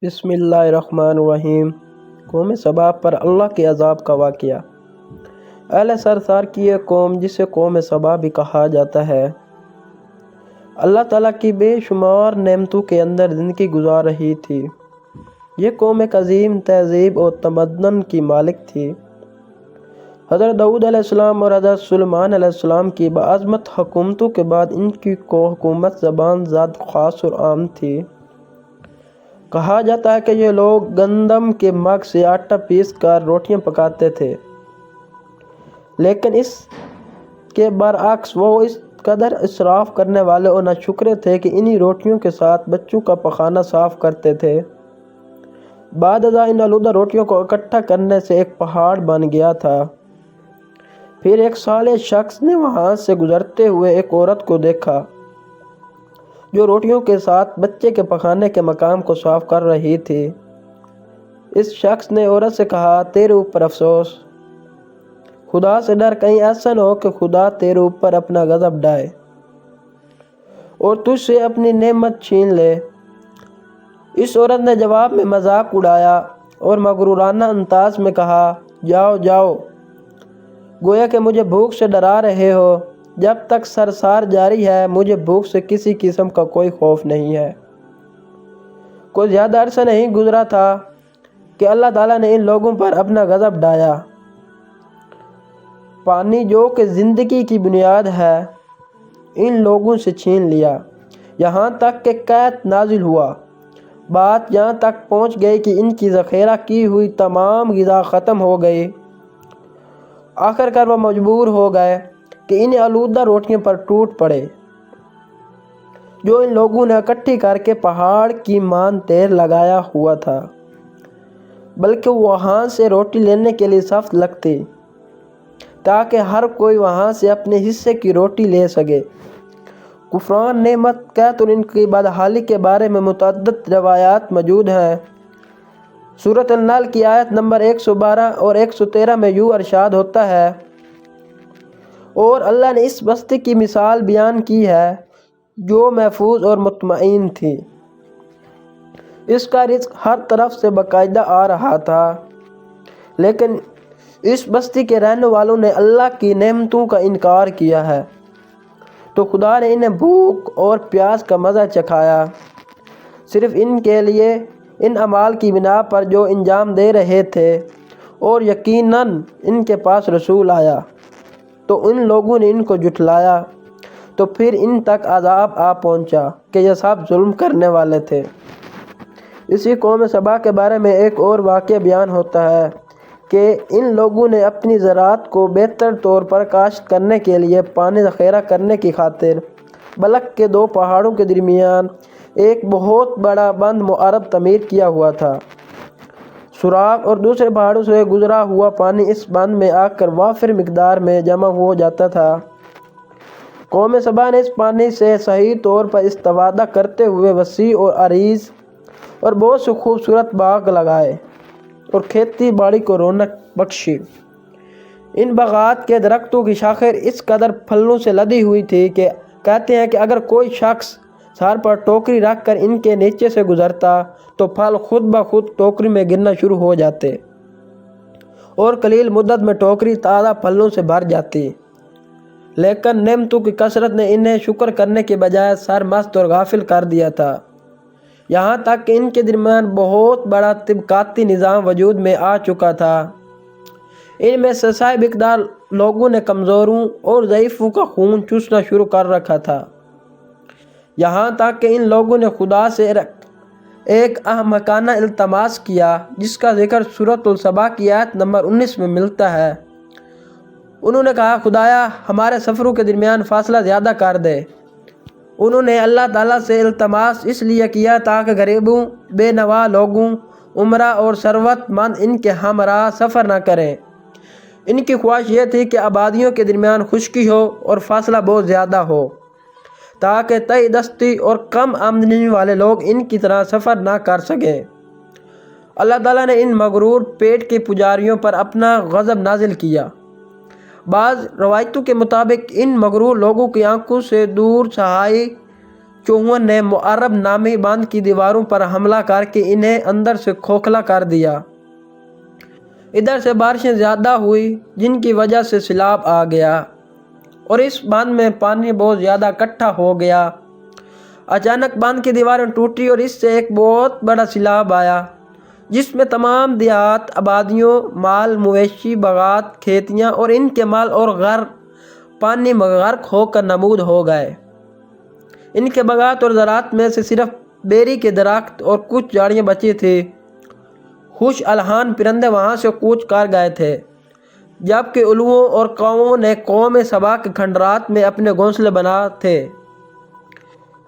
بسم اللہ الرحمن الرحیم۔ قوم سبا پر اللہ کے عذاب کا واقعہ۔ اہل سرسار کی یہ قوم جسے قوم سبا بھی کہا جاتا ہے، اللہ تعالیٰ کی بے شمار نعمتوں کے اندر زندگی گزار رہی تھی۔ یہ قوم ایک عظیم تہذیب اور تمدن کی مالک تھی۔ حضرت داؤد علیہ السلام اور حضرت سلیمان علیہ السلام کی باعظمت حکومتوں کے بعد ان کی حکومت زبان زد خاص اور عام تھی۔ کہا جاتا ہے کہ یہ لوگ گندم کے مگ سے آٹا پیس کر روٹیاں پکاتے تھے، لیکن اس کے برعکس وہ اس قدر اسراف کرنے والے اور ناشکرے تھے کہ انہی روٹیوں کے ساتھ بچوں کا پخانہ صاف کرتے تھے۔ بعد ازاں ان آلودہ روٹیوں کو اکٹھا کرنے سے ایک پہاڑ بن گیا تھا۔ پھر ایک صالح شخص نے وہاں سے گزرتے ہوئے ایک عورت کو دیکھا جو روٹیوں کے ساتھ بچے کے پخانے کے مقام کو صاف کر رہی تھی۔ اس شخص نے عورت سے کہا، تیرے اوپر افسوس، خدا سے ڈر، کہیں ایسا نہ ہو کہ خدا تیرے اوپر اپنا غضب ڈھائے اور تجھ سے اپنی نعمت چھین لے۔ اس عورت نے جواب میں مذاق اڑایا اور مغرورانہ انداز میں کہا، جاؤ جاؤ، گویا کہ مجھے بھوک سے ڈرا رہے ہو۔ جب تک سرسار جاری ہے مجھے بھوک سے کسی قسم کا کوئی خوف نہیں ہے۔ کوئی زیادہ عرصہ نہیں گزرا تھا کہ اللہ تعالیٰ نے ان لوگوں پر اپنا غضب ڈھایا۔ پانی جو کہ زندگی کی بنیاد ہے ان لوگوں سے چھین لیا، یہاں تک کہ قحط نازل ہوا۔ بات یہاں تک پہنچ گئی کہ ان کی ذخیرہ کی ہوئی تمام غذا ختم ہو گئی۔ آخر کار وہ مجبور ہو گئے کہ ان آلودہ روٹیوں پر ٹوٹ پڑے جو ان لوگوں نے اکٹھی کر کے پہاڑ کی مان تیر لگایا ہوا تھا، بلکہ وہاں سے روٹی لینے کے لیے صف لگتی تاکہ ہر کوئی وہاں سے اپنے حصے کی روٹی لے سکے۔ کفران نعمت، قحط اور ان کی بدحالی کے بارے میں متعدد روایات موجود ہیں۔ سورۃ النحل کی آیت نمبر 112 اور 113 میں یوں ارشاد ہوتا ہے، اور اللہ نے اس بستی کی مثال بیان کی ہے جو محفوظ اور مطمئن تھی۔ اس کا رزق ہر طرف سے باقاعدہ آ رہا تھا، لیکن اس بستی کے رہنے والوں نے اللہ کی نعمتوں کا انکار کیا ہے، تو خدا نے انہیں بھوک اور پیاس کا مزہ چکھایا، صرف ان کے لیے ان اعمال کی بنا پر جو انجام دے رہے تھے، اور یقیناً ان کے پاس رسول آیا تو ان لوگوں نے ان کو جھٹلایا، تو پھر ان تک عذاب آ پہنچا کہ یہ سب ظلم کرنے والے تھے۔ اسی قوم سبا کے بارے میں ایک اور واقعہ بیان ہوتا ہے کہ ان لوگوں نے اپنی زراعت کو بہتر طور پر کاشت کرنے کے لیے پانی ذخیرہ کرنے کی خاطر بلک کے دو پہاڑوں کے درمیان ایک بہت بڑا بند معرب تعمیر کیا ہوا تھا۔ سوراخ اور دوسرے پہاڑوں سے گزرا ہوا پانی اس بند میں آ کر وافر مقدار میں جمع ہو جاتا تھا۔ قوم سبا نے اس پانی سے صحیح طور پر استفادہ کرتے ہوئے وسیع اور عریض اور بہت سے خوبصورت باغ لگائے اور کھیتی باڑی کو رونق بخشی۔ ان باغات کے درختوں کی شاخیں اس قدر پھلوں سے لدی ہوئی تھی کہ کہتے ہیں کہ اگر کوئی شخص سر پر ٹوکری رکھ کر ان کے نیچے سے گزرتا تو پھل خود بخود ٹوکری میں گرنا شروع ہو جاتے اور قلیل مدت میں ٹوکری تازہ پھلوں سے بھر جاتی، لیکن نعمتوں کی کثرت نے انہیں شکر کرنے کے بجائے سرمست اور غافل کر دیا تھا، یہاں تک کہ ان کے درمیان بہت بڑا طبقاتی نظام وجود میں آ چکا تھا۔ ان میں سے سہ مقدار لوگوں نے کمزوروں اور ضعیفوں کا خون چوسنا شروع کر رکھا تھا، یہاں تک کہ ان لوگوں نے خدا سے ایک احمقانہ التماس کیا جس کا ذکر سورۃ السبا کی آیت نمبر 19 میں ملتا ہے۔ انہوں نے کہا، خدایا ہمارے سفروں کے درمیان فاصلہ زیادہ کر دے۔ انہوں نے اللہ تعالیٰ سے التماس اس لیے کیا تاکہ غریبوں، بے نوا لوگوں، امراء اور ثروت مند ان کے ہمراہ سفر نہ کریں۔ ان کی خواہش یہ تھی کہ آبادیوں کے درمیان خشکی ہو اور فاصلہ بہت زیادہ ہو تاکہ تہی دستی اور کم آمدنی والے لوگ ان کی طرح سفر نہ کر سکیں۔ اللہ تعالیٰ نے ان مغرور پیٹ کے پجاریوں پر اپنا غضب نازل کیا۔ بعض روایتوں کے مطابق ان مغرور لوگوں کی آنکھوں سے دور چھائی چوہوں نے معرب نامی باندھ کی دیواروں پر حملہ کر کے انہیں اندر سے کھوکھلا کر دیا۔ ادھر سے بارشیں زیادہ ہوئی جن کی وجہ سے سیلاب آ گیا اور اس باندھ میں پانی بہت زیادہ اکٹھا ہو گیا۔ اچانک باندھ کی دیواریں ٹوٹی اور اس سے ایک بہت بڑا سیلاب آیا جس میں تمام دیہات، آبادیوں، مال مویشی، باغات، کھیتیاں اور ان کے مال اور گھر پانی میں غرق ہو کر نابود ہو گئے۔ ان کے باغات اور زراعت میں سے صرف بیری کے درخت اور کچھ جھاڑیاں بچی تھیں۔ خوش الحان پرندے وہاں سے کوچ کر گئے تھے، جبکہ الوؤں اور کووں نے قوم سبا کے کھنڈرات میں اپنے گھونسلے بنائے تھے۔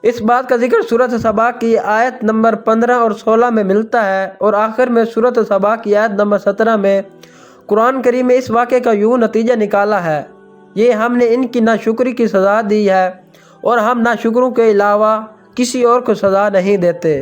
اس بات کا ذکر سورۃ سبا کی آیت نمبر 15 اور 16 میں ملتا ہے اور آخر میں سورۃ سبا کی آیت نمبر 17 میں قرآن کریم میں اس واقعے کا یوں نتیجہ نکالا ہے: یہ ہم نے ان کی ناشکری کی سزا دی ہے اور ہم ناشکروں کے علاوہ کسی اور کو سزا نہیں دیتے۔